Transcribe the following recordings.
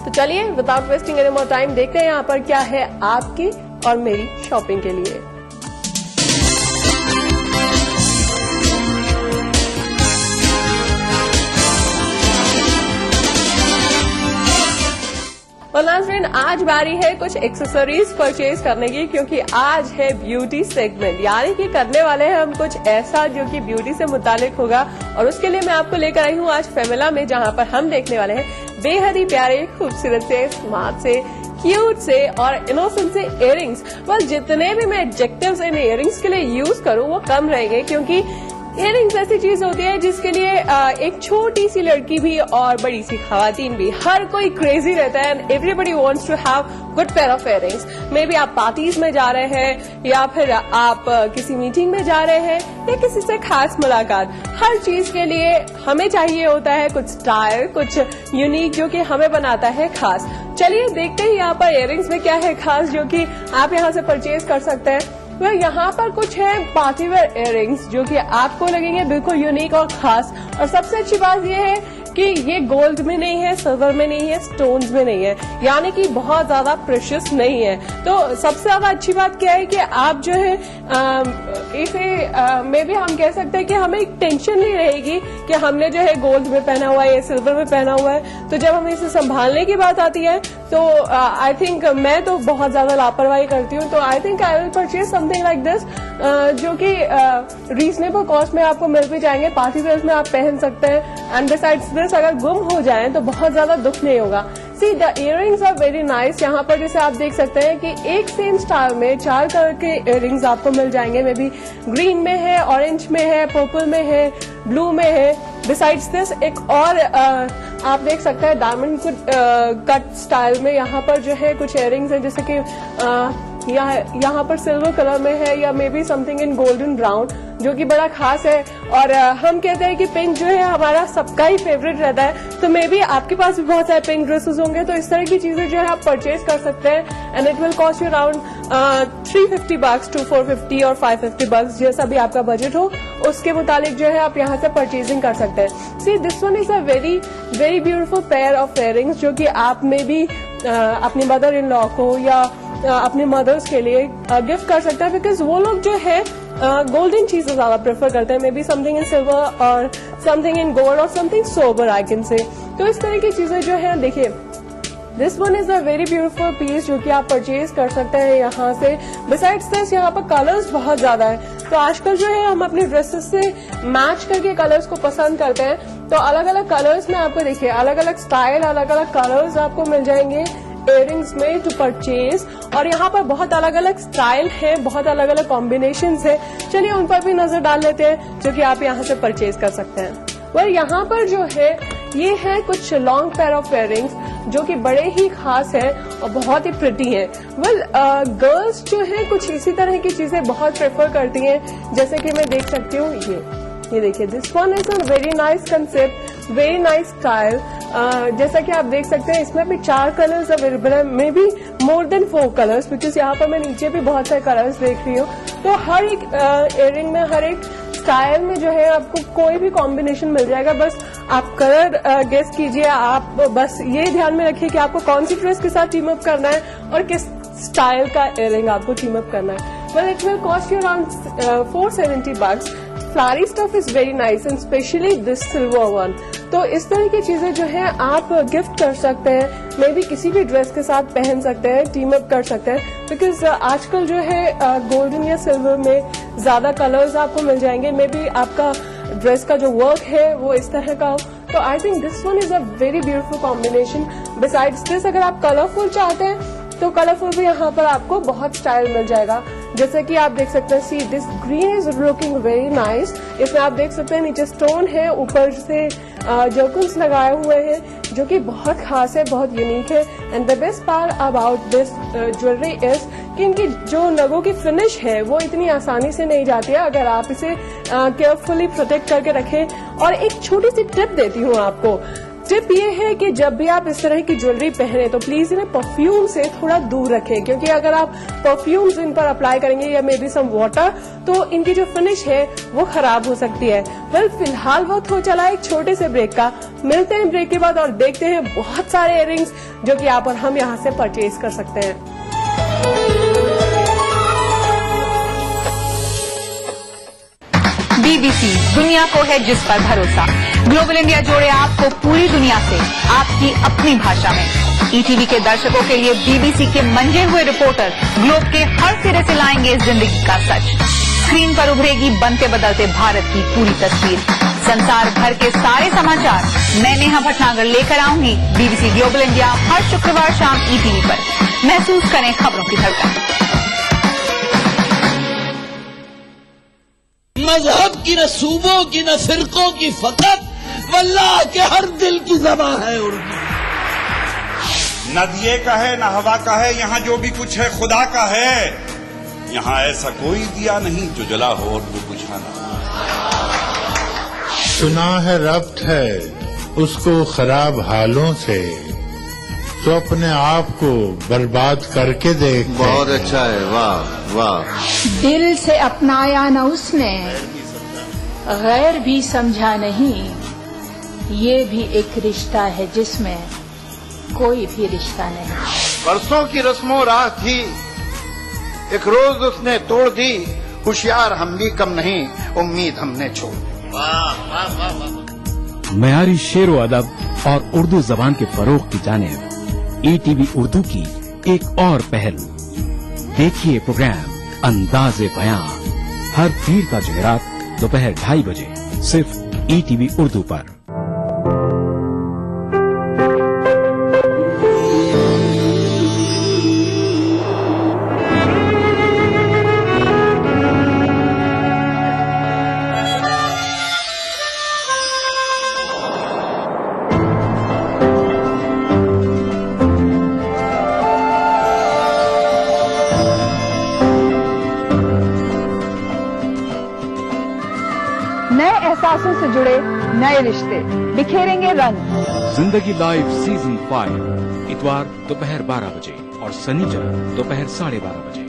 तो चलिए without wasting any more time देखते हैं यहाँ पर क्या है आपकी और मेरी शॉपिंग के लिए। फ्रेंड आज बारी है कुछ एक्सेसरीज परचेज करने की, क्योंकि आज है ब्यूटी सेगमेंट, यानी कि करने वाले हैं हम कुछ ऐसा जो कि ब्यूटी से मुतालिक होगा। और उसके लिए मैं आपको लेकर आई हूँ आज फेमिला में, जहाँ पर हम देखने वाले हैं बेहद ही प्यारे, खूबसूरत से, स्मार्ट से, क्यूट से और इनोसेंट से इयररिंग्स। बस जितने भी मैं एडजेक्टिव्स इन इयररिंग्स के लिए यूज करूँ वो कम रहेंगे, क्योंकि इयररिंग्स ऐसी चीज होती है जिसके लिए एक छोटी सी लड़की भी और बड़ी सी खवातीन भी हर कोई क्रेजी रहता है and everybody wants to have good pair of earrings. Maybe आप पार्टीज में जा रहे हैं या फिर आप किसी मीटिंग में जा रहे हैं या किसी से खास मुलाकात, हर चीज के लिए हमें चाहिए होता है कुछ स्टाइल, कुछ यूनिक जो कि हमें बनाता है खास। चलिए देखते हैं यहाँ पर इयररिंग्स में क्या है खास जो कि आप यहाँ से परचेज कर सकते हैं। तो यहाँ पर कुछ है पार्टी वेयर इयररिंग्स जो कि आपको लगेंगे बिल्कुल यूनिक और खास। और सबसे अच्छी बात यह है कि ये गोल्ड में नहीं है, सिल्वर में नहीं है, स्टोन्स में नहीं है, यानी कि बहुत ज्यादा प्रेशियस नहीं है। तो सबसे ज्यादा अच्छी बात क्या है कि आप जो है इसे में भी हम कह सकते हैं कि हमें एक टेंशन नहीं रहेगी कि हमने जो है गोल्ड में पहना हुआ है या सिल्वर में पहना हुआ है। तो जब हम इसे संभालने की बात आती है तो आई थिंक मैं तो बहुत ज्यादा लापरवाही करती हूँ। तो I think I will purchase something like this जो कि रीजनेबल कॉस्ट में आपको मिल भी जाएंगे, पार्टी वेयर्स में आप पहन सकते हैं। एंड बिसाइड्स दिस अगर गुम हो जाए तो बहुत ज्यादा दुख नहीं होगा। See the earrings are very nice. यहाँ पर जैसे आप देख सकते हैं कि एक सेम स्टाइल में 4 कलर के इयररिंग्स आपको मिल जाएंगे। मे बी ग्रीन में है, ऑरेंज में है, पर्पल में है, ब्लू में है। बिसाइड्स दिस एक और आप देख सकते हैं डायमंड कट स्टाइल में यहाँ पर जो है कुछ इयररिंग्स हैं, जैसे कि यहाँ पर सिल्वर कलर में है या may be something in golden brown जो कि बड़ा खास है। और हम कहते हैं कि पिंक जो है हमारा सबका ही फेवरेट रहता है, तो मे बी आपके पास भी बहुत सारे पिंक ड्रेसेस होंगे। तो इस तरह की चीजें जो है आप परचेज कर सकते हैं and it will cost you around $350 to $450 और $550, जैसा भी आपका बजट हो उसके मुताबिक जो है आप यहाँ से परचेजिंग कर सकते हैं। See this one is a very very beautiful pair of earrings जो कि आप में भी अपनी मदर इन लॉ को या अपने मदर्स के लिए गिफ्ट कर सकते हैं, बिकॉज वो लोग जो है गोल्डन चीजें ज्यादा प्रेफर करते हैं। Maybe something in silver और समथिंग इन गोल्ड और something sober I can say. तो इस तरह की चीजें जो है देखिए, this one is a very beautiful piece जो कि आप परचेज कर सकते हैं यहाँ से। बिसाइड्स दिस यहाँ पर कलर्स बहुत ज्यादा है, तो आजकल जो है हम अपने ड्रेसेस से मैच करके कलर्स को पसंद करते हैं। तो अलग अलग कलर्स में आपको देखिए अलग अलग स्टाइल, अलग अलग कलर्स आपको मिल जाएंगे इयररिंग्स में टू परचेज। और यहाँ पर बहुत अलग अलग स्टाइल है, बहुत अलग अलग कॉम्बिनेशंस है। चलिए उन पर भी नजर डाल लेते हैं जो कि आप यहाँ से परचेज कर सकते हैं। और यहाँ पर जो है ये है कुछ लॉन्ग पेयर ऑफ इयररिंग्स जो कि बड़े ही खास है और बहुत ही प्रिटी है। गर्ल्स जो है कुछ इसी तरह की चीजें बहुत प्रेफर करती हैं, जैसे कि मैं देख सकती हूँ ये देखिए, this one is a very nice concept, very nice style. जैसा कि आप देख सकते हैं इसमें भी 4 कलर्स अवेलेबल है, may be more than 4 colours, because यहाँ पर मैं नीचे भी बहुत सारे कलर्स देख रही हूँ। तो हर एक इयररिंग में, हर एक स्टाइल में जो है आपको कोई भी कॉम्बिनेशन मिल जाएगा। बस आप कलर गेस कीजिए, आप बस ये ध्यान में रखिए कि आपको कौन सी ड्रेस के साथ टीम अप करना है और किस स्टाइल का इयररिंग आपको टीम अप करना है। Well it will cost you around $470। Phulari stuff is very nice and specially this silver one. तो इस तरह की चीजें जो है आप गिफ्ट कर सकते हैं, मे बी किसी भी ड्रेस के साथ पहन सकते हैं, टीम अप कर सकते हैं। बिकॉज आजकल जो है गोल्डन या सिल्वर में ज्यादा कलर्स आपको मिल जाएंगे। मे बी आपका ड्रेस का जो वर्क है वो इस तरह का हो। तो I think this one is a very beautiful combination. Besides this अगर आप कलरफुल चाहते हैं तो कलरफुल भी यहाँ पर आपको बहुत स्टाइल मिल जाएगा। जैसे कि आप देख सकते हैं, see this green is looking very nice. इसमें आप देख सकते हैं नीचे स्टोन है, ऊपर से जर्कल्स लगाए हुए हैं जो कि बहुत खास है, बहुत यूनिक है। And the best part about this jewellery is कि इनकी जो नगों की फिनिश है वो इतनी आसानी से नहीं जाती है अगर आप इसे केयरफुली प्रोटेक्ट करके रखें। और एक छोटी सी टिप देती हूँ आपको, टिप ये है कि जब भी आप इस तरह की ज्वेलरी पहने तो प्लीज इन्हें परफ्यूम से थोड़ा दूर रखें, क्योंकि अगर आप परफ्यूम्स इन पर अप्लाई करेंगे या मे बी सम वाटर तो इनकी जो फिनिश है वो खराब हो सकती है। वेल, फिलहाल वक्त हो चला एक छोटे से ब्रेक का। मिलते हैं ब्रेक के बाद और देखते हैं बहुत सारे इयररिंग्स जो कि आप और हम यहाँ से परचेज कर सकते हैं। BBC दुनिया को है जिस पर भरोसा। ग्लोबल इंडिया जोड़े आपको पूरी दुनिया से आपकी अपनी भाषा में। ETV के दर्शकों के लिए BBC के मंजे हुए रिपोर्टर ग्लोब के हर सिरे से लाएंगे जिंदगी का सच। स्क्रीन पर उभरेगी बनते बदलते भारत की पूरी तस्वीर। संसार भर के सारे समाचार मैं नेहा भटनागर लेकर आऊंगी BBC ग्लोबल इंडिया हर शुक्रवार शाम ETV पर। महसूस करें खबरों की धड़कन। मजहब की न सूबों की न फिरकों की फकत वल्लाह के हर दिल की ज़बां है उर्दू। न दिए का है न हवा का है, यहाँ जो भी कुछ है खुदा का है। यहाँ ऐसा कोई दिया नहीं जो जला हो और वो बुझा ना। सुना है रब्त है उसको खराब हालों से, तो अपने आप को बर्बाद करके देख। बहुत अच्छा है, वाह वाह। दिल से अपनाया न उसने, गैर भी समझा नहीं। ये भी एक रिश्ता है जिसमें कोई भी रिश्ता नहीं। परसों की रस्मों राह थी, एक रोज उसने तोड़ दी। होशियार हम भी कम नहीं, उम्मीद हमने छोड़ दी। वाह वाह वाह वाह। मयारी शेर व अदब और उर्दू जबान के फरोग की जानिब ETV उर्दू की एक और पहल। देखिए प्रोग्राम अंदाज़े बयां हर पीर का जुमेरात दोपहर 2:30 बजे सिर्फ ETV उर्दू पर। नए एहसासों से जुड़े नए रिश्ते बिखेरेंगे रंग। जिंदगी लाइव सीजन 5 इतवार दोपहर 12 बजे और शनिचर दोपहर 12:30 बजे।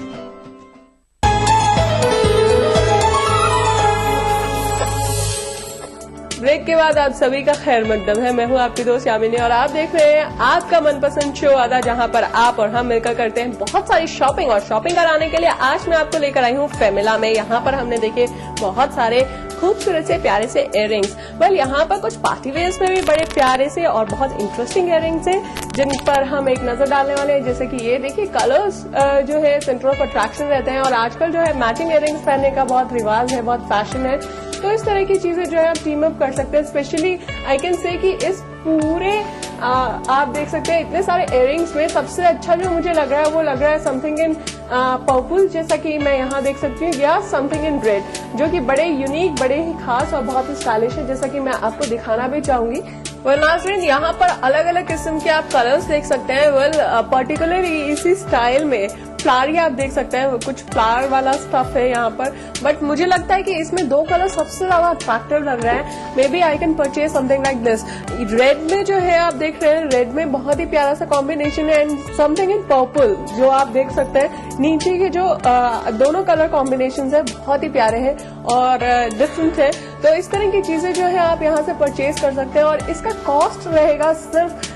ब्रेक के बाद आप सभी का खैर मकदम है। मैं हूं आपकी दोस्त यामिनी और आप देख रहे हैं आपका मनपसंद शो आदा, जहां पर आप और हम मिलकर करते हैं बहुत सारी शॉपिंग। और शॉपिंग कराने के लिए आज मैं आपको लेकर आई हूं फेमिला में। यहां पर हमने देखे बहुत सारे खूबसूरत से प्यारे से इयररिंग्स। वेल, यहाँ पर कुछ पार्टी वेयर्स में भी बड़े प्यारे से और बहुत इंटरेस्टिंग इयररिंग्स हैं जिन पर हम एक नजर डालने वाले हैं। जैसे कि ये देखिए, कलर्स जो है सेंटर ऑफ अट्रैक्शन रहते हैं और आजकल जो है मैचिंग इयररिंग्स पहनने का बहुत रिवाज है, बहुत फैशन है। तो इस तरह की चीजें जो है आप टीम अप कर सकते हैं। स्पेशली आई कैन से कि इस पूरे आप देख सकते हैं इतने सारे इयररिंग्स में सबसे अच्छा जो मुझे लग रहा है वो लग रहा है समथिंग इन पर्पल, जैसा कि मैं यहाँ देख सकती हूँ, या समथिंग इन रेड, जो कि बड़े यूनिक, बड़े ही खास और बहुत ही स्टाइलिश है, जैसा कि मैं आपको दिखाना भी चाहूंगी। वेल नाज़रीन, यहाँ पर अलग अलग किस्म के आप कलर्स देख सकते हैं। वेल, पर्टिकुलरली इसी स्टाइल में फ्लावर आप देख सकते हैं, कुछ फ्लावर वाला स्टफ है यहाँ पर। बट मुझे लगता है कि इसमें दो कलर सबसे ज्यादा अट्रैक्टिव लग रहे हैं। Maybe I can purchase something like this. Red में जो है आप देख रहे हैं, रेड में बहुत ही प्यारा सा कॉम्बिनेशन है, एंड समथिंग इन पर्पल जो आप देख सकते हैं। नीचे के जो दोनों कलर कॉम्बिनेशन है बहुत ही प्यारे हैं और डिफरेंट है। तो इस तरह की चीजें जो है आप यहाँ से परचेज कर सकते हैं और इसका कॉस्ट रहेगा सिर्फ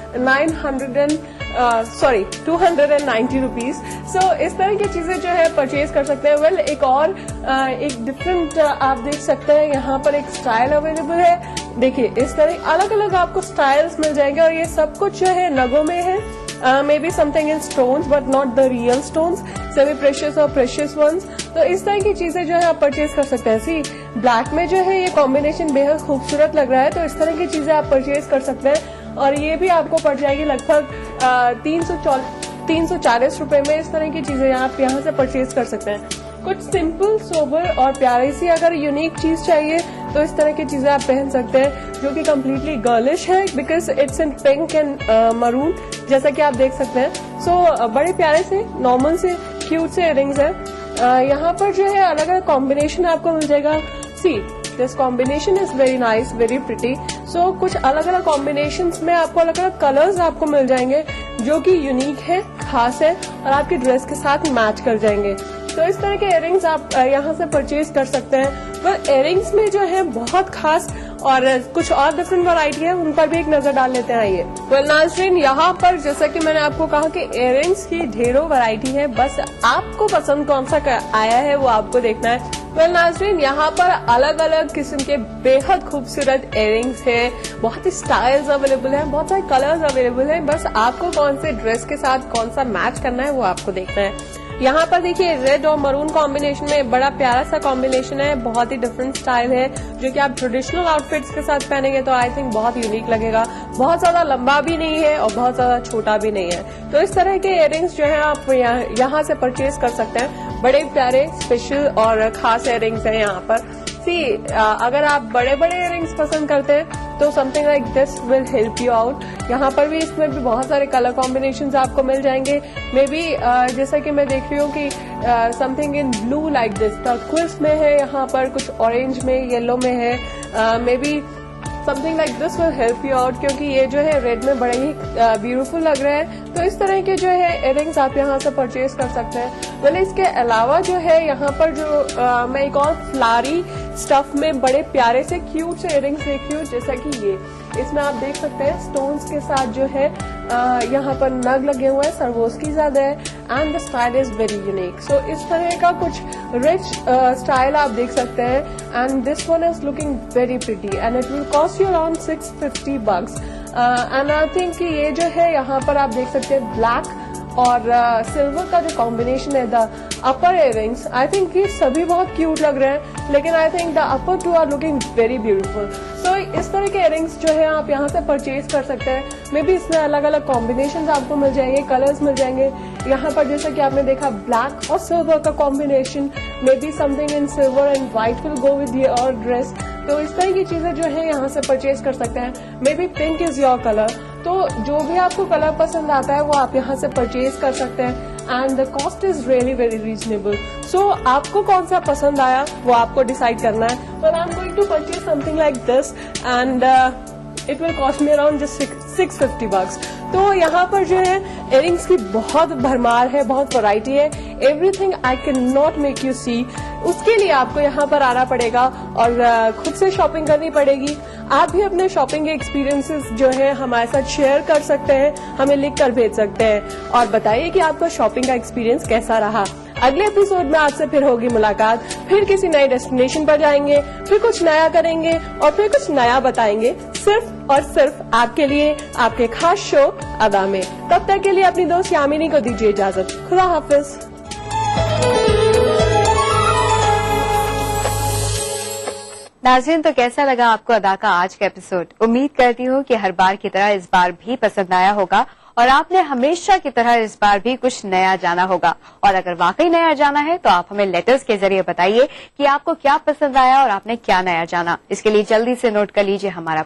290 रुपीज। सो इस तरह की चीजें जो है परचेज कर सकते हैं। वेल, एक और एक डिफरेंट आप देख सकते हैं, यहाँ पर एक स्टाइल अवेलेबल है। देखिए, इस तरह अलग अलग आपको स्टाइल्स मिल जाएंगे और ये सब कुछ जो है नगों में है। May be something in stones but not the real stones, semi precious और प्रेशियस वंस। तो इस तरह की चीजें जो है आप परचेज कर सकते हैं। सी, ब्लैक में जो है ये कॉम्बिनेशन बेहद खूबसूरत लग रहा है, तो इस तरह की चीजें आप परचेज कर सकते हैं और ये भी आपको पड़ जाएगी लगभग 340 रुपए में। इस तरह की चीजें आप यहाँ से परचेज कर सकते हैं। कुछ सिंपल, सोबर और प्यारी सी अगर यूनिक चीज चाहिए तो इस तरह की चीजें आप पहन सकते हैं, जो कि कम्प्लीटली गर्लिश है because it's in pink and maroon, जैसा कि आप देख सकते हैं। सो बड़े प्यारे से नॉर्मल से क्यूट से इयररिंग्स है। यहाँ पर जो है अलग अलग कॉम्बिनेशन आपको मिल जाएगा। See, this combination is very nice, very pretty. So कुछ अलग अलग कॉम्बिनेशंस में आपको अलग अलग कलर्स आपको मिल जाएंगे जो कि यूनिक है, खास है और आपकी ड्रेस के साथ मैच कर जाएंगे। तो इस तरह के इयररिंग्स आप यहाँ से परचेज कर सकते हैं। पर इयररिंग्स में जो है बहुत खास और कुछ और डिफरेंट वैरायटी है, उन पर भी एक नजर डाल लेते हैं। आइए। वेल नाज़रीन, यहाँ पर जैसा कि मैंने आपको कहा कि इयररिंग्स की ढेरों वैरायटी है, बस आपको पसंद कौन सा आया है वो आपको देखना है। वेल नाज़रीन, यहाँ पर अलग अलग किस्म के बेहद खूबसूरत इयररिंग्स है, बहुत ही स्टाइल्स अवेलेबल है, बहुत सारे कलर्स अवेलेबल है। बस आपको कौन से ड्रेस के साथ कौन सा मैच करना है वो आपको देखना है। यहाँ पर देखिए रेड और मरून कॉम्बिनेशन में बड़ा प्यारा सा कॉम्बिनेशन है, बहुत ही डिफरेंट स्टाइल है जो कि आप ट्रेडिशनल आउटफिट्स के साथ पहनेंगे तो आई थिंक बहुत यूनिक लगेगा। बहुत ज्यादा लंबा भी नहीं है और बहुत ज्यादा छोटा भी नहीं है। तो इस तरह के इयररिंग्स जो है आप यहाँ से परचेज कर सकते हैं। बड़े प्यारे स्पेशल और खास इयररिंग्स हैं यहाँ पर। अगर आप बड़े बड़े इयररिंग्स पसंद करते हैं तो something like this will help you out. यहाँ पर भी इसमें भी बहुत सारे कलर कॉम्बिनेशंस आपको मिल जाएंगे। मे बी जैसा कि मैं देख रही हूँ कि something in blue like this turquoise में है, यहाँ पर कुछ ऑरेंज में, येलो में है। May be something like this will help you out, क्योंकि ये जो है रेड में बड़े ही ब्यूटीफुल लग रहे हैं। तो इस तरह के जो है इयररिंग्स आप यहाँ से परचेज कर सकते हैं। वेल इसके अलावा जो है यहाँ पर जो मैं एक और फ्लारी स्टफ में बड़े प्यारे से क्यूट से इयररिंग्स देख रही हूँ, जैसा कि ये इसमें आप देख सकते हैं स्टोन्स के साथ जो है यहाँ पर नग लगे हुए हैं, सरवोस्की ज्यादा है and the style is very unique. So इस तरह का कुछ रिच स्टाइल आप देख सकते हैं and this one is looking very pretty and it will cost you around $650 and I think ये जो है यहाँ पर आप देख सकते हैं ब्लैक और सिल्वर का जो कॉम्बिनेशन है, the upper earrings, I think ये सभी बहुत क्यूट लग रहे हैं, लेकिन I think the upper two are looking very beautiful. So इस तरह के इयररिंग्स जो है आप यहाँ से परचेज कर सकते हैं। मे बी इसमें अलग अलग कॉम्बिनेशंस आपको मिल जाएंगे, कलर्स मिल जाएंगे। यहाँ पर जैसा कि आपने देखा ब्लैक और सिल्वर का combination, may be something in silver and white will go with your dress. तो इस तरह की चीजें जो है यहाँ से परचेज कर सकते हैं। May be pink is your colour, तो जो भी आपको कलर पसंद आता है वो आप यहाँ से परचेज कर सकते हैं and the cost is really very reasonable. So आपको कौन सा पसंद आया वो आपको डिसाइड करना है। But I am going to purchase something like this and it will cost me around just $650। तो यहाँ पर जो है इयररिंग्स की बहुत भरमार है, बहुत वैरायटी है। Everything I can not make you see, उसके लिए आपको यहाँ पर आना पड़ेगा और खुद से शॉपिंग करनी पड़ेगी। आप भी अपने शॉपिंग के एक्सपीरियंसेस जो है हमारे साथ शेयर कर सकते हैं, हमें लिख कर भेज सकते हैं और बताइए कि आपका शॉपिंग का एक्सपीरियंस कैसा रहा। अगले एपिसोड में आपसे फिर होगी मुलाकात, फिर किसी नए डेस्टिनेशन पर जाएंगे, फिर कुछ नया करेंगे और फिर कुछ नया बताएंगे, सिर्फ और सिर्फ आपके लिए, आपके खास शो अदा में। तब तक के लिए अपनी दोस्त यामिनी को दीजिए इजाजत। खुदा हाफिज। नाज़रीन, तो कैसा लगा आपको अदा का आज का एपिसोड? उम्मीद करती हूँ कि हर बार की तरह इस बार भी पसंद आया होगा और आपने हमेशा की तरह इस बार भी कुछ नया जाना होगा। और अगर वाकई नया जाना है तो आप हमें लेटर्स के जरिए बताइए कि आपको क्या पसंद आया और आपने क्या नया जाना। इसके लिए जल्दी से नोट कर लीजिए हमारा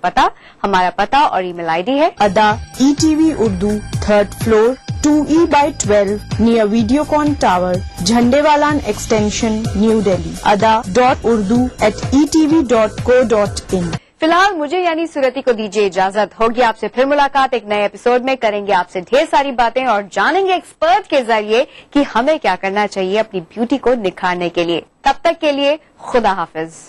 पता और ईमेल आईडी है अदा ETV Urdu 3rd floor 2E/12 near Videocon Tower, Jhandewalan extension, new Delhi. ada.urdu@etv.co.in। फिलहाल मुझे यानी सुरती को दीजिए इजाजत। होगी आपसे फिर मुलाकात एक नए एपिसोड में। करेंगे आपसे ढेर सारी बातें और जानेंगे एक्सपर्ट के जरिए कि हमें क्या करना चाहिए अपनी ब्यूटी को निखारने के लिए। तब तक के लिए खुदा हाफिज।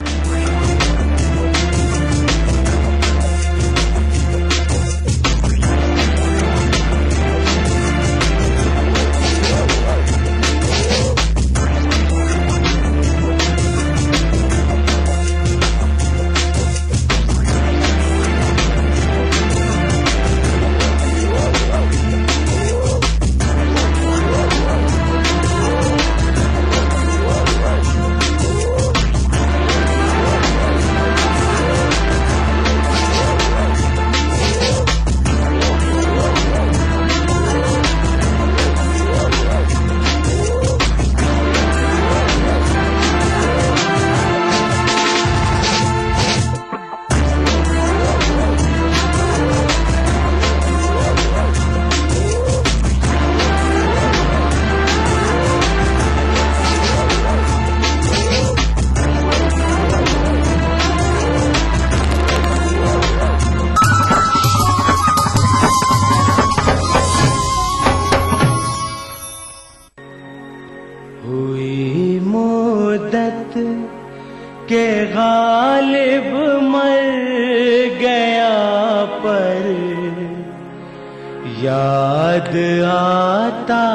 आता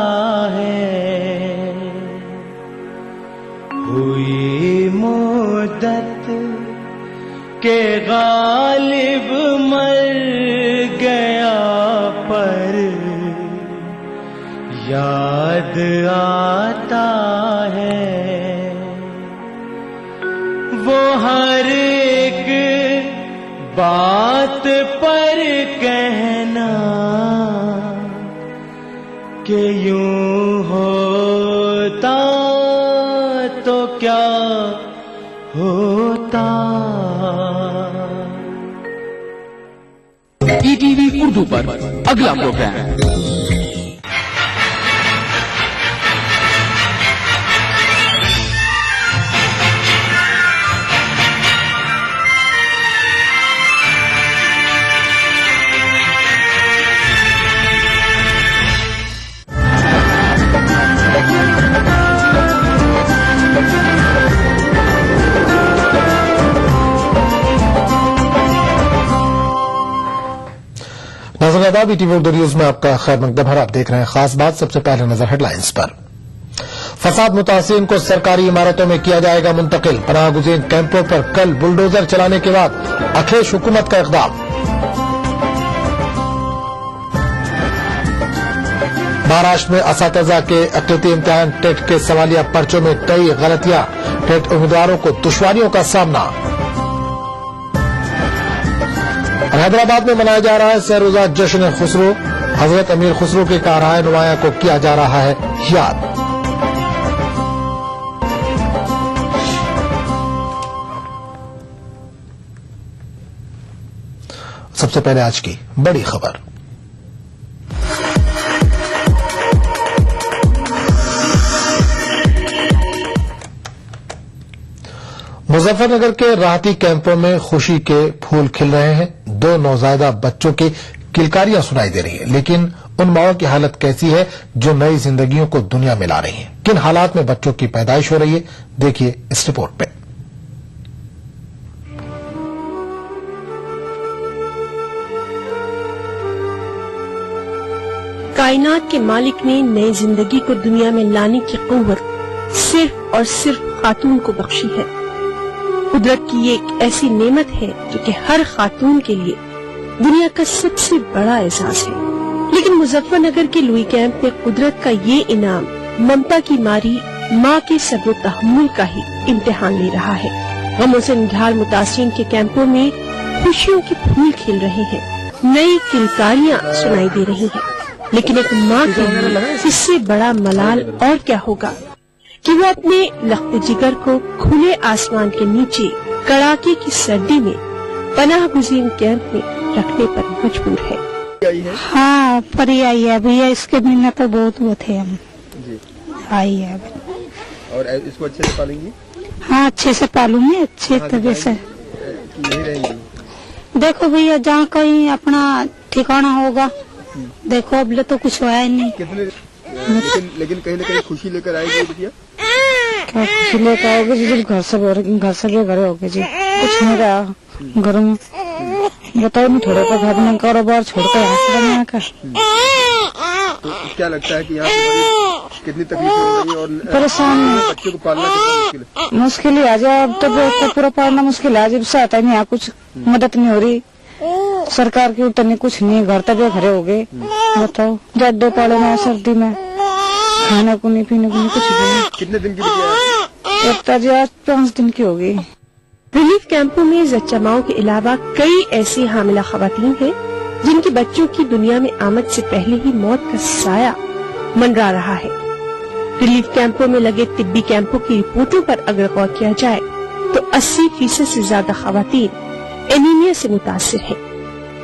है हुई मुद्दत के गालिब मर गया पर याद आता है वो हर एक बात पर कहना कि यूं होता तो क्या होता। ईटीवी उर्दू पर अगला प्रोग्राम नाज़रीन ईटीवी उर्दू न्यूज में आपका खैर मकदम है। आप देख रहे हैं खास बात। सबसे पहले नजर हेडलाइंस पर। फसाद मुतासिरीन को सरकारी इमारतों में किया जाएगा मुंतकिल। पनाह गुज़ीर कैंपों पर कल बुलडोजर चलाने के बाद अखिलेश हुकूमत का इक़दाम। महाराष्ट्र में असातिज़ा के अक़लियती इम्तिहान टेट के सवालिया पर्चों में कई गलतियां। टेट उम्मीदवारों को दुश्वारियों का सामना। हैदराबाद में मनाया जा रहा है सरोजा जश्न खुसरो। हजरत अमीर खुसरो के कारहाय नुमाया को किया जा रहा है याद। सबसे पहले आज की बड़ी खबर। मुजफ्फरनगर के राहती कैंपों में खुशी के फूल खिल रहे हैं। 2 नौज़ायदा बच्चों की किलकारियां सुनाई दे रही है, लेकिन उन माओं की हालत कैसी है जो नई जिंदगियों को दुनिया में ला रही हैं? किन हालात में बच्चों की पैदाइश हो रही है, देखिए इस रिपोर्ट में। कायनात के मालिक ने नई जिंदगी को दुनिया में लाने की कुव्वत सिर्फ और सिर्फ खातून को बख्शी है। कुदरत की ये एक ऐसी नेमत है जो कि हर खातून के लिए दुनिया का सबसे बड़ा एहसास है। लेकिन मुजफ्फरनगर के लुई कैंप में कुदरत का ये इनाम ममता की मारी माँ के सब्र तहम्मुल का ही इम्तिहान ले रहा है। गमों से निढाल मुतासिरीन के कैंपों में खुशियों के फूल खिल रहे हैं, नई किलकारियां सुनाई दे रही हैं। लेकिन एक माँ के लिए इससे बड़ा मलाल और क्या होगा कि वो अपने लख्ते जिगर को खुले आसमान के नीचे कड़ाके की सर्दी में पनाह गुज़ीर कैंप में रखने पर मजबूर है। हाँ, परी आई है भैया, इसके बिना तो बहुत वो थे हम जी। आई है और इसको अच्छे से पालेंगी? हाँ, अच्छे से पालूंगी, अच्छे तरीके से यही रहेंगी। देखो भैया, जहाँ कहीं अपना ठिकाना होगा। देखो अब तो कुछ हुआ ही नहीं। लेकिन कहीं न कहीं खुशी लेकर आएगी भैया। क्या खुशी लेकर आओगे जी? घर से बेघर होगे जी, कुछ नहीं रहा घर में। बताओ नहीं, थोड़े का घर में कारोबार छोड़कर यहाँ का। तो क्या लगता है कि यहाँ कितनी तकलीफ हो रही है और परेशान बच्चों को पालना कितना मुश्किल है। आज अब तो पूरा पालना मुश्किल है। जब से आता नहीं, यहाँ कुछ मदद नहीं हो रही सरकार की, उतनी कुछ नहीं। घर तक खड़े हो गए। बताओ, जब 2 पाले में सर्दी में खाने को नहीं, पीने को नहीं, कुछ भी नहीं। कितने दिन की बची? आज 5 दिन की होगी। रिलीफ कैंपों में जच्चा माओं के अलावा कई ऐसी हामिला खवातीन हैं जिनके बच्चों की दुनिया में आमद से पहले ही मौत का साया मंडरा रहा है। रिलीफ कैंपों में लगे तिब्बी कैंपों की रिपोर्टों पर अगर गौर किया जाए तो 80% से ज्यादा खवातीन एनीमिया से मुतासिर है।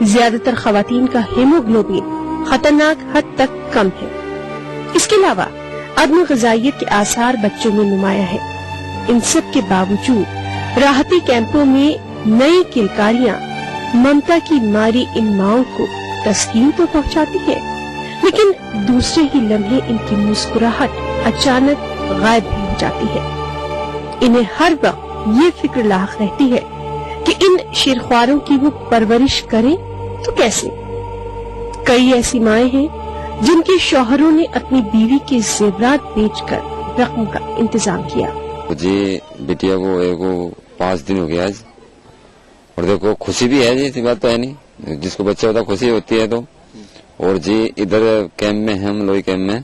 ज्यादातर खवातीन का हीमोग्लोबिन खतरनाक हद तक कम है। इसके अलावा अदम ग़िज़ाइयत के आसार बच्चों में नुमाया है। इन सब के बावजूद राहती कैंपों में नई किलकारियां ममता की मारी इन माओं को तस्कीन तो पहुंचाती है, लेकिन दूसरे ही लम्हे इनकी मुस्कुराहट अचानक गायब भी हो जाती है। इन्हें हर वक्त ये फिक्र लाक रहती है कि इन शेरख्वारों की वो परवरिश करें तो कैसे। कई ऐसी माएं हैं जिनके शौहरों ने अपनी बीवी के जेवरात बेचकर रकम का इंतजाम किया। जी बिटिया को एक 5 दिन हो गया आज, और देखो खुशी भी है जी, ऐसी बात तो है नहीं, जिसको बच्चा होता खुशी होती है। तो और जी इधर कैंप में हम लोई कैंप में,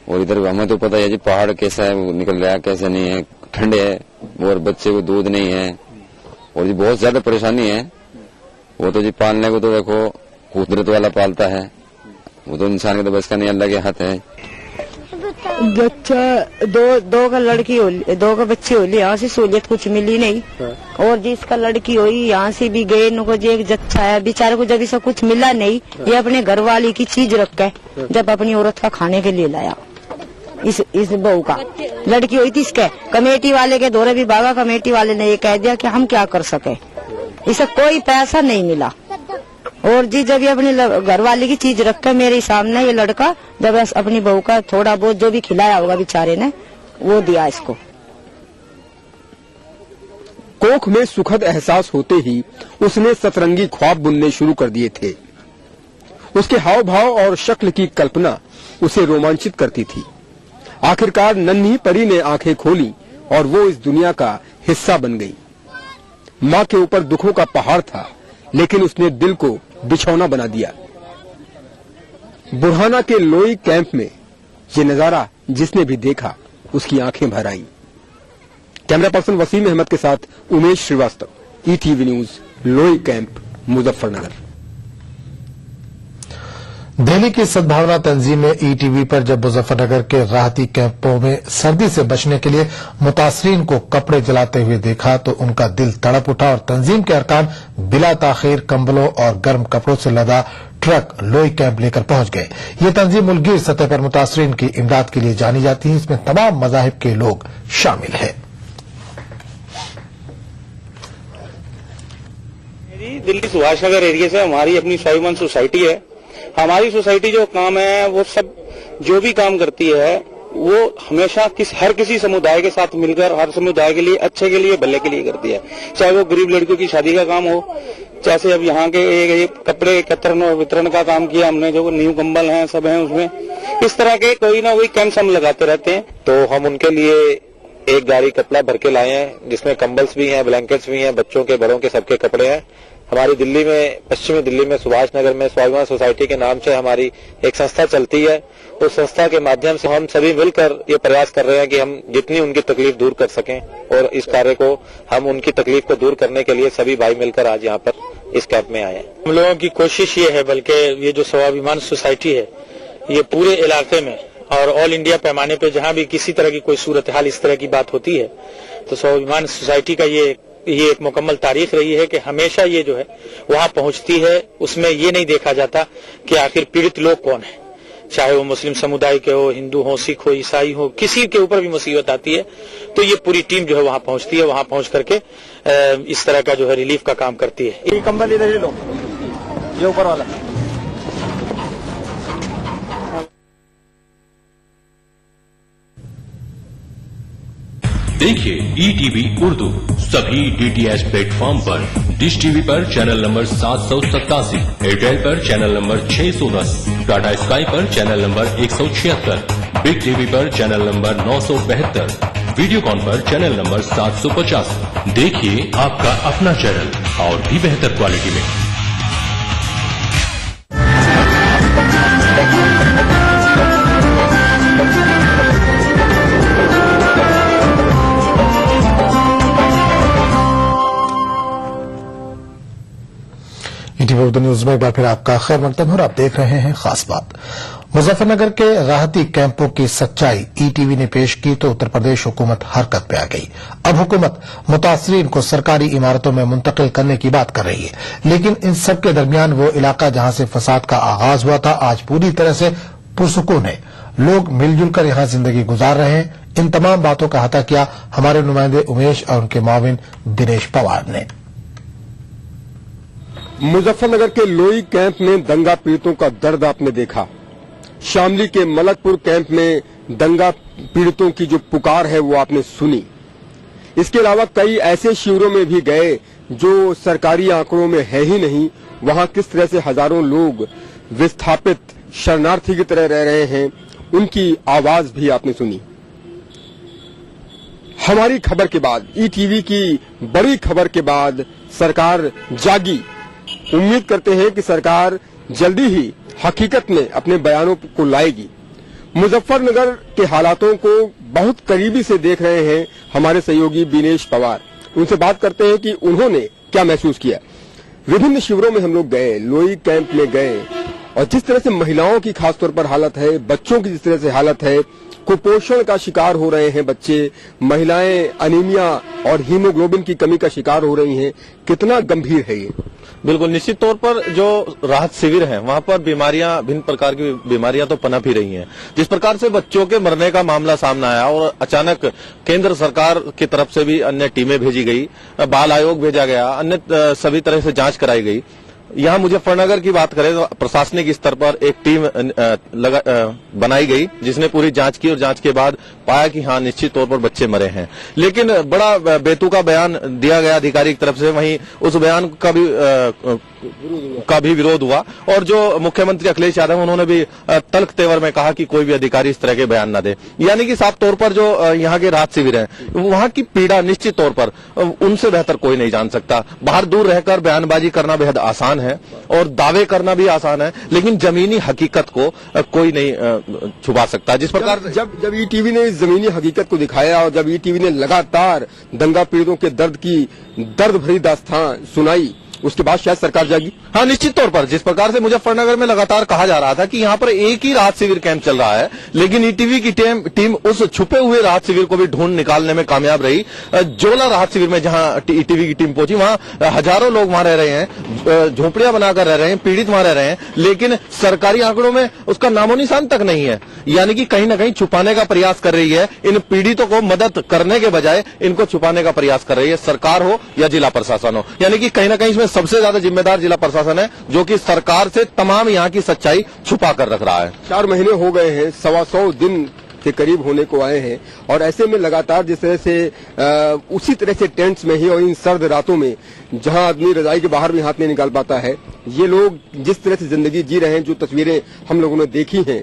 और इधर हमें तो पता है जी पहाड़ कैसा है, वो निकल रहा है कैसा नहीं है, ठंडे है, और बच्चे को दूध नहीं है, और जी बहुत ज्यादा परेशानी है। वो तो जी पालने को तो देखो कुदरत वाला पालता है, वो तो इंसान के तो बस का नहीं, अल्लाह के हाथ है। बच्चा दो का लड़की हो, 2 का बच्चे हो लिया, यहाँ से सहूलियत कुछ मिली नहीं। और जिसका लड़की हुई यहाँ से भी गए, इनको जो एक जच्चा है बेचारे को जब इसे कुछ मिला नहीं, ये अपने घर वाली की चीज रख के जब अपनी औरत का खाने के लिए लाया। इस बहू का लड़की हुई थी, इसके कमेटी वाले के दौरे भी भागा, कमेटी वाले ने ये कह दिया कि हम क्या कर सके, इसे कोई पैसा नहीं मिला। और जी जब ये अपनी घरवाली की चीज रख कर मेरे सामने ये लड़का जब अपनी बहू का थोड़ा बहुत जो भी खिलाया होगा बेचारे ने वो दिया इसको। कोख में सुखद एहसास होते ही उसने सतरंगी ख्वाब बुनने शुरू कर दिए थे। उसके हाव भाव और शक्ल की कल्पना उसे रोमांचित करती थी। आखिरकार नन्ही परी ने आंखें खोली और वो इस दुनिया का हिस्सा बन गई। माँ के ऊपर दुखों का पहाड़ था, लेकिन उसने दिल को बिछौना बना दिया। बुरहाना के लोई कैंप में ये नजारा जिसने भी देखा उसकी आंखें भर आईं। कैमरा पर्सन वसीम अहमद के साथ उमेश श्रीवास्तव, ETV न्यूज, लोई कैंप, मुजफ्फरनगर। दिल्ली की सद्भावना तंजीम ने ETV पर जब मुजफ्फरनगर के राहती कैंपों में सर्दी से बचने के लिए मुतासरीन को कपड़े जलाते हुए देखा तो उनका दिल तड़प उठा और तंजीम के अरकान बिला ताखीर कंबलों और गर्म कपड़ों से लदा ट्रक लोई कैंप लेकर पहुंच गए। ये तंजीम मुल्कगीर सतह पर मुतासरीन की इमदाद के लिए जानी जाती है। इसमें तमाम मजाहिब के लोग शामिल हैं। दिल्ली सुभाष नगर एरिया से हमारी अपनी स्वाभिमान सोसाइटी है। हमारी सोसाइटी जो काम है वो सब जो भी काम करती है वो हमेशा हर किसी समुदाय के साथ मिलकर हर समुदाय के लिए अच्छे के लिए भले के लिए करती है। चाहे वो गरीब लड़कियों की शादी का काम हो, जैसे अब यहाँ के एक कपड़े एकत्रण और वितरण का काम किया हमने, जो न्यू कंबल हैं सब हैं उसमें। इस तरह के कोई ना कोई कैंप्स हम लगाते रहते हैं। तो हम उनके लिए एक गाड़ी कपड़ा भर के लाए हैं, जिसमें कंबल्स भी हैं, ब्लैंकेट्स भी हैं, बच्चों के बड़ों के सबके कपड़े हैं। हमारी दिल्ली में, पश्चिमी दिल्ली में सुभाष नगर में स्वाभिमान सोसाइटी के नाम से हमारी एक संस्था चलती है। उस संस्था के माध्यम से हम सभी मिलकर ये प्रयास कर रहे हैं कि हम जितनी उनकी तकलीफ दूर कर सकें, और इस कार्य को हम उनकी तकलीफ को दूर करने के लिए सभी भाई मिलकर आज यहाँ पर इस कैंप में आए हैं। हम लोगों की कोशिश ये है, बल्कि ये जो स्वाभिमान सोसाइटी है ये पूरे इलाके में और ऑल इंडिया पैमाने पे जहाँ भी किसी तरह की कोई सूरत हाल इस तरह की बात होती है तो स्वाभिमान सोसाइटी का ये एक मुकम्मल तारीख रही है कि हमेशा ये जो है वहाँ पहुँचती है। उसमें ये नहीं देखा जाता कि आखिर पीड़ित लोग कौन है, चाहे वो मुस्लिम समुदाय के हो, हिंदू हो, सिख हो, ईसाई हो, किसी के ऊपर भी मुसीबत आती है तो ये पूरी टीम जो है वहाँ पहुँचती है। वहाँ पहुँच करके इस तरह का जो है रिलीफ का काम करती है। ये कंबल इधर ही लो, ये ऊपर वाला। देखिए ETV उर्दू सभी DTH प्लेटफॉर्म पर, डिश टीवी पर चैनल नंबर 787, एयरटेल पर चैनल नंबर 610, टाटा स्काई पर चैनल नंबर 176, बिग टीवी पर चैनल नंबर 972, वीडियोकॉन पर चैनल नंबर 750। देखिए आपका अपना चैनल और भी बेहतर क्वालिटी में। ETV उर्दू न्यूज में एक बार फिर आपका खैर मकदम और आप देख रहे हैं खास बात। मुजफ्फरनगर के राहती कैंपों की सच्चाई ETV ने पेश की तो उत्तर प्रदेश हुकूमत हरकत पे आ गई। अब हुकूमत मुतासरीन को सरकारी इमारतों में मुंतकिल करने की बात कर रही है, लेकिन इन सब के दरमियान वो इलाका जहां से फसाद का आगाज हुआ था आज पूरी तरह से पुरसुकून है। लोग मिलजुल कर यहां जिंदगी गुजार रहे हैं। इन तमाम बातों का अहाता किया हमारे नुमाइंदे उमेश और उनके मुआविन दिनेश पवार ने। मुजफ्फरनगर के लोई कैंप में दंगा पीड़ितों का दर्द आपने देखा। शामली के मलकपुर कैंप में दंगा पीड़ितों की जो पुकार है वो आपने सुनी। इसके अलावा कई ऐसे शिविरों में भी गए जो सरकारी आंकड़ों में है ही नहीं। वहां किस तरह से हजारों लोग विस्थापित शरणार्थी की तरह रह रहे हैं, उनकी आवाज भी आपने सुनी। हमारी खबर के बाद, ईटीवी की बड़ी खबर के बाद सरकार जागी। उम्मीद करते हैं कि सरकार जल्दी ही हकीकत में अपने बयानों को लाएगी। मुजफ्फरनगर के हालातों को बहुत करीबी से देख रहे हैं हमारे सहयोगी दिनेश पवार। उनसे बात करते हैं कि उन्होंने क्या महसूस किया। विभिन्न शिविरों में हम लोग गए, लोई कैंप में गए, और जिस तरह से महिलाओं की खासतौर पर हालत है, बच्चों की जिस तरह से हालत है, कुपोषण का शिकार हो रहे हैं बच्चे, महिलाएं अनीमिया और हीमोग्लोबिन की कमी का शिकार हो रही हैं, कितना गंभीर है ये? बिल्कुल, निश्चित तौर पर जो राहत शिविर हैं वहां पर बीमारियां, भिन्न प्रकार की बीमारियां तो पनप ही रही हैं। जिस प्रकार से बच्चों के मरने का मामला सामने आया और अचानक केंद्र सरकार की तरफ से भी अन्य टीमें भेजी गई, बाल आयोग भेजा गया, अन्य सभी तरह से जांच कराई गई। यहाँ मुजफ्फरनगर की बात करें तो प्रशासनिक स्तर पर एक टीम बनाई गई जिसने पूरी जांच की और जांच के बाद पाया कि हाँ, निश्चित तौर पर बच्चे मरे हैं। लेकिन बड़ा बेतुका बयान दिया गया अधिकारी की तरफ से, वहीं उस बयान का भी विरोध हुआ और जो मुख्यमंत्री अखिलेश यादव उन्होंने भी तल्ख तेवर में कहा कि कोई भी अधिकारी इस तरह के बयान न दे। यानी कि साफ तौर पर जो यहाँ के राहत शिविर हैं, वहां की पीड़ा निश्चित तौर पर उनसे बेहतर कोई नहीं जान सकता। बाहर दूर रहकर बयानबाजी करना बेहद आसान है और दावे करना भी आसान है, लेकिन जमीनी हकीकत को कोई नहीं छुपा सकता। जिस प्रकार जब ईटीवी ने जमीनी हकीकत को दिखाया और जब ईटीवी ने लगातार दंगा पीड़ितों के दर्द भरी दास्तान सुनाई, उसके बाद शायद सरकार जागी। हाँ, निश्चित तौर पर जिस प्रकार से मुजफ्फरनगर में लगातार कहा जा रहा था कि यहाँ पर एक ही राहत शिविर कैंप चल रहा है, लेकिन ईटीवी की टीम उस छुपे हुए राहत शिविर को भी ढूंढ निकालने में कामयाब रही। जोला राहत शिविर में जहाँ ईटीवी की टीम पहुंची, वहाँ हजारों लोग वहां रह रहे हैं, झोपड़ियां बनाकर रह रहे हैं, पीड़ित वहां रह रहे हैं, लेकिन सरकारी आंकड़ों में उसका नामो निशान तक नहीं है। यानी कि कहीं न कहीं छुपाने का प्रयास कर रही है। इन पीड़ितों को मदद करने के बजाय इनको छुपाने का प्रयास कर रही है सरकार हो या जिला प्रशासन हो। यानी कि कहीं न कहीं इसमें सबसे ज्यादा जिम्मेदार जिला प्रशासन है, जो कि सरकार से तमाम यहाँ की सच्चाई छुपा कर रख रहा है। 4 महीने हो गए हैं, 125 दिन के करीब होने को आए हैं, और ऐसे में लगातार जिस तरह से उसी तरह से टेंट्स में ही और इन सर्द रातों में जहां आदमी रजाई के बाहर भी हाथ नहीं निकाल पाता है, ये लोग जिस तरह से जिंदगी जी रहे हैं, जो तस्वीरें हम लोगों ने देखी हैं,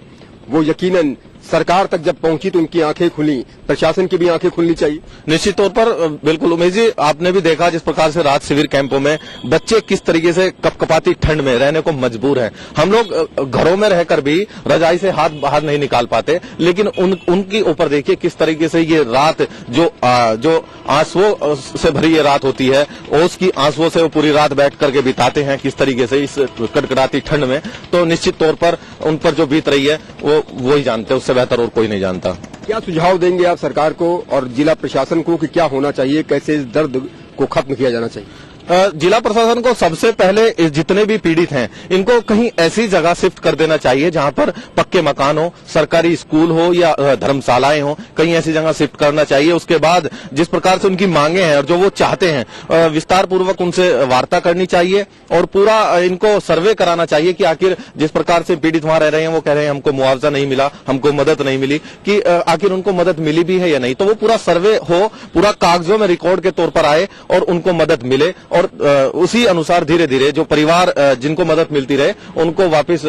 वो यकीनन सरकार तक जब पहुंची तो उनकी आंखें खुली, प्रशासन की भी आंखें खुलनी चाहिए। निश्चित तौर पर बिल्कुल उमेश जी, आपने भी देखा जिस प्रकार से राहत शिविर कैंपों में बच्चे किस तरीके से कपकपाती ठंड में रहने को मजबूर हैं। हम लोग घरों में रहकर भी रजाई से हाथ बाहर नहीं निकाल पाते, लेकिन उनके ऊपर देखिए किस तरीके से ये रात जो आंसुओं से भरी ये रात होती है, ओस की आंसुओं से वो पूरी रात बैठ करके बिताते हैं किस तरीके से इस कड़कड़ाती ठंड में। तो निश्चित तौर पर उन पर जो बीत रही है वो ही जानते हैं, उससे बेहतर और कोई नहीं जानता। क्या सुझाव देंगे आप सरकार को और जिला प्रशासन को कि क्या होना चाहिए, कैसे इस दर्द को खत्म किया जाना चाहिए? जिला प्रशासन को सबसे पहले जितने भी पीड़ित हैं इनको कहीं ऐसी जगह शिफ्ट कर देना चाहिए जहां पर पक्के मकान हो, सरकारी स्कूल हो या धर्मशालाएं हो, कहीं ऐसी जगह शिफ्ट करना चाहिए। उसके बाद जिस प्रकार से उनकी मांगे हैं और जो वो चाहते हैं, विस्तार पूर्वक उनसे वार्ता करनी चाहिए और पूरा इनको सर्वे कराना चाहिए कि आखिर जिस प्रकार से पीड़ित वहां रह रहे हैं, वो कह रहे हैं हमको मुआवजा नहीं मिला, हमको मदद नहीं मिली, कि आखिर उनको मदद मिली भी है या नहीं। तो वो पूरा सर्वे हो, पूरा कागजों में रिकॉर्ड के तौर पर आए और उनको मदद मिले, और उसी अनुसार धीरे धीरे जो परिवार जिनको मदद मिलती रहे उनको वापस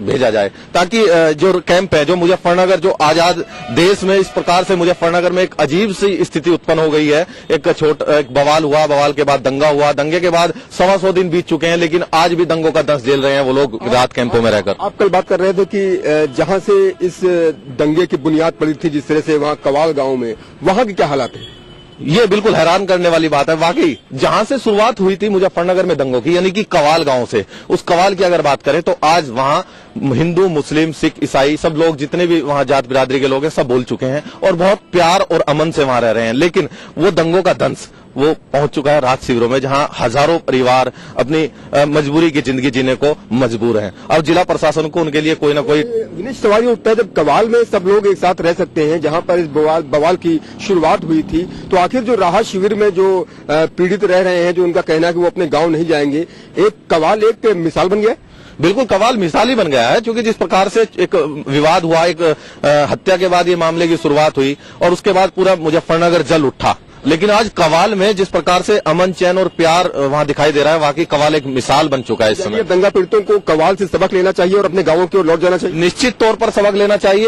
भेजा जाए, ताकि जो कैंप है, जो मुजफ्फरनगर, जो आजाद देश में इस प्रकार से मुजफ्फरनगर में एक अजीब सी स्थिति उत्पन्न हो गई है। एक बवाल हुआ, बवाल के बाद दंगा हुआ, दंगे के बाद 125 दिन बीत चुके हैं, लेकिन आज भी दंगों का दंश झेल रहे हैं वो लोग राहत कैंपों में रहकर। आप कल बात कर रहे थे कि जहां से इस दंगे की बुनियाद पड़ी थी, जिस तरह से वहां कवाल गांव में, वहां की क्या हालात है? ये बिल्कुल हैरान करने वाली बात है। वाकई जहां से शुरुआत हुई थी मुजफ्फरनगर में दंगों की, यानी कि कवाल गांव से, उस कवाल की अगर बात करें तो आज वहां हिंदू, मुस्लिम, सिख, ईसाई सब लोग, जितने भी वहां जात बिरादरी के लोग हैं, सब बोल चुके हैं और बहुत प्यार और अमन से वहां रह रहे हैं। लेकिन वो दंगों का दंश वो पहुंच चुका है राहत शिविरों में, जहां हजारों परिवार अपनी मजबूरी की जिंदगी जीने को मजबूर हैं। अब जिला प्रशासन को उनके लिए कोई ना कोई सवाल उठता है, जब कवाल में सब लोग एक साथ रह सकते हैं, जहां पर इस बवाल की शुरुआत हुई थी, तो आखिर जो राहत शिविर में जो पीड़ित रह रहे हैं, जो उनका कहना है कि वो अपने गांव नहीं जाएंगे, एक कवाल एक मिसाल बन गया? बिल्कुल कवाल मिसाल ही बन गया है, क्योंकि जिस प्रकार से एक विवाद हुआ, एक हत्या के बाद ये मामले की शुरुआत हुई और उसके बाद पूरा मुजफ्फरनगर जल उठा। लेकिन आज कवाल में जिस प्रकार से अमन चैन और प्यार वहाँ दिखाई दे रहा है, वाकई कवाल एक मिसाल बन चुका है इस समय। दंगा पीड़ितों को कवाल से सबक लेना चाहिए और अपने गांवों की ओर लौट जाना चाहिए। निश्चित तौर पर सबक लेना चाहिए।